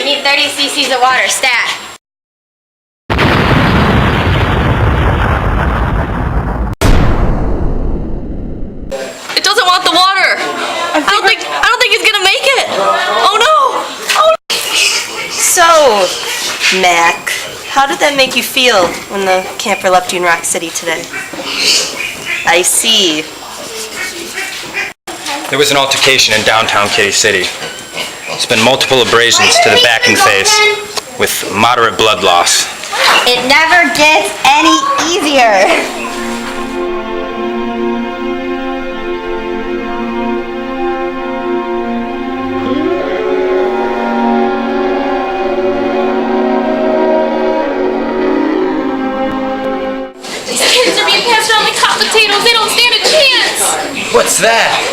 You need 30 cc's of water, stat. It doesn't want the water. I don't think he's gonna make it. Oh no! Oh. So, Mac, how did that make you feel when the camper left you in Rock City today? I see. There was an altercation in downtown Kitty City. There's been multiple abrasions to the back and face with moderate blood loss. It never gets any easier. Kids are being passed around like hot potatoes. They don't stand a chance. What's that?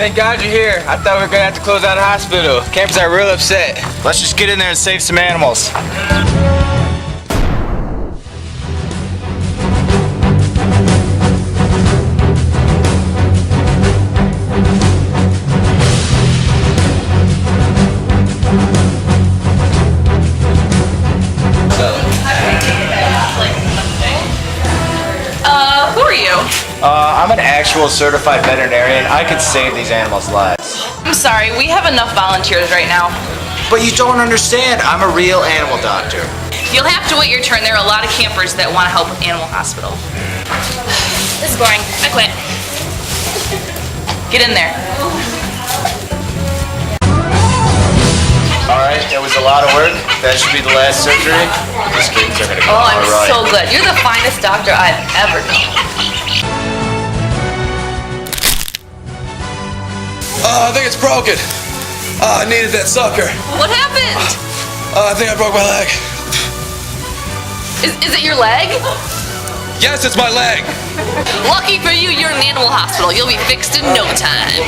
Thank God you're here. I thought we were gonna have to close down the hospital. Campers are real upset. Let's just get in there and save some animals. Who are you? I'm an actual certified veterinarian. I could save these animals' lives. I'm sorry, we have enough volunteers right now. But you don't understand. I'm a real animal doctor. You'll have to wait your turn. There are a lot of campers that want to help with Animal Hospital. This is boring. I quit. Get in there. All right, that was a lot of work. That should be the last surgery. These kids are gonna go Oh, I'm all right. so good. You're the finest doctor I've ever known. I think it's broken. I needed that sucker. What happened? I think I broke my leg. Is it your leg? Yes, it's my leg. Lucky for you, you're in the Animal Hospital. You'll be fixed in no time.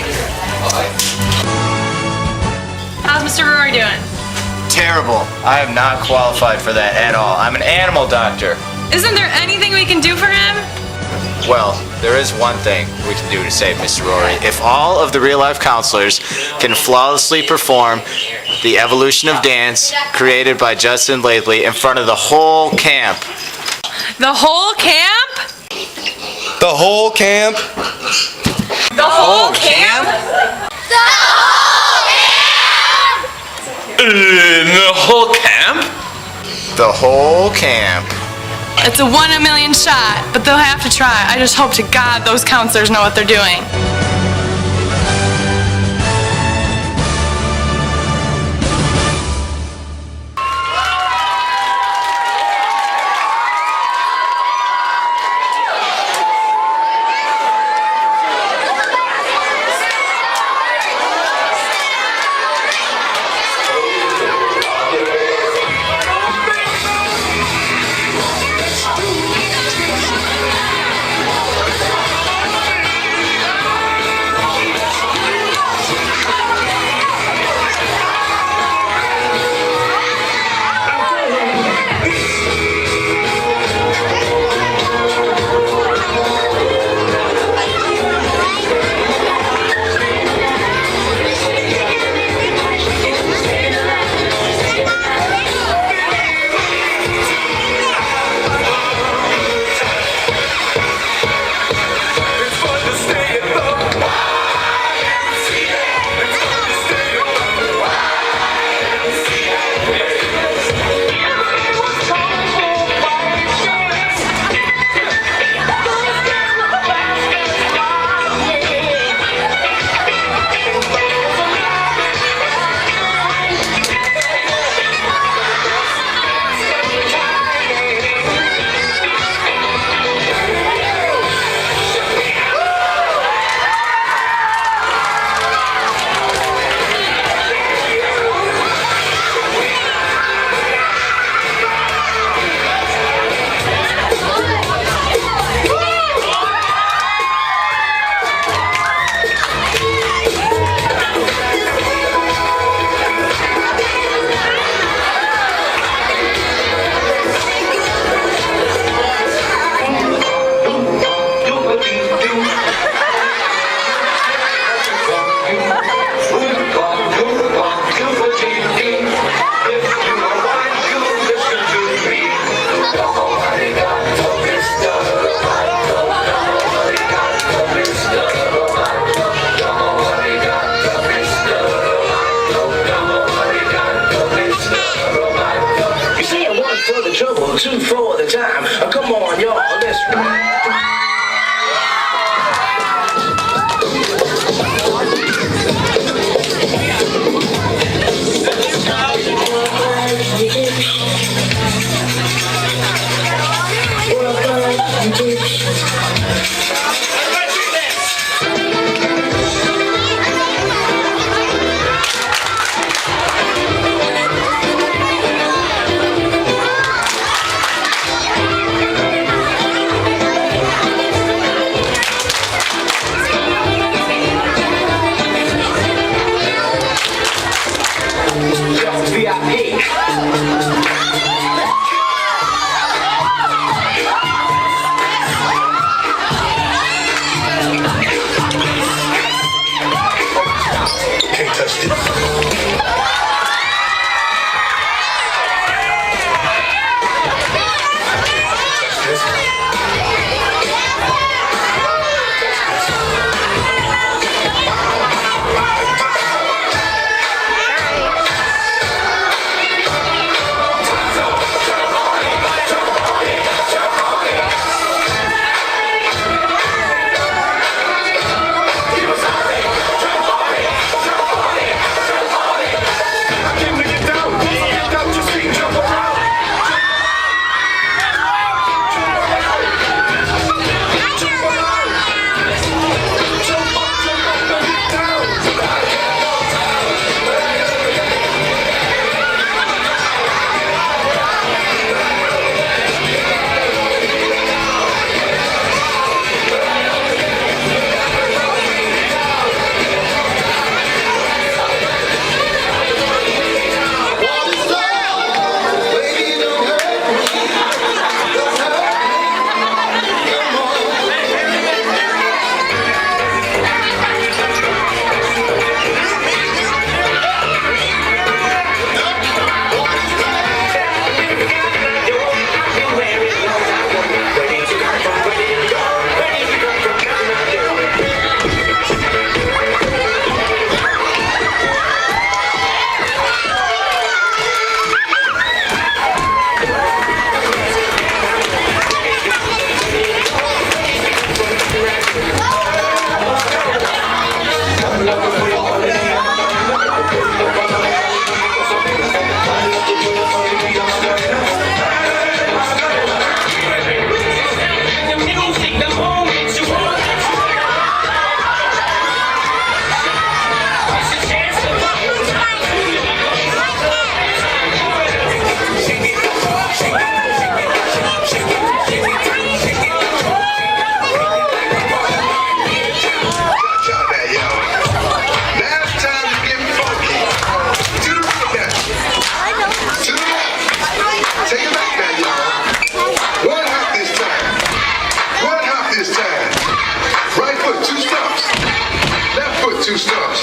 How's Mr. Rory doing? Terrible. I am not qualified for that at all. I'm an animal doctor. Isn't there anything we can do for him? Well, there is one thing we can do to save Mr. Rory. If all of the real-life counselors can flawlessly perform the evolution of dance created by Justin Lately in front of the whole camp. The whole camp? The whole camp? The whole camp? The whole camp? The whole camp. It's a 1 in a million shot, but they'll have to try. I just hope to God those counselors know what they're doing.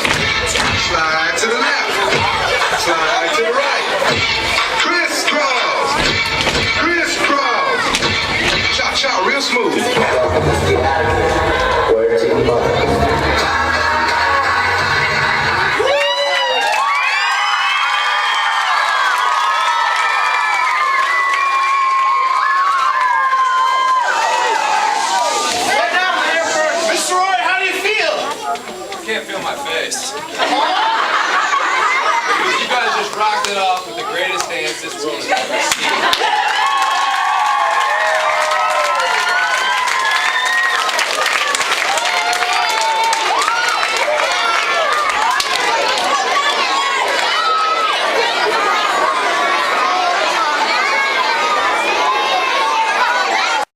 Slide to the left. Slide to the right. Crisscross. Crisscross. Chop, chop, real smooth. Get out of here. Word to your mother. Mr. Rory, how do you feel? I can't feel my face. You guys just rocked it off with the greatest dance this world has ever seen.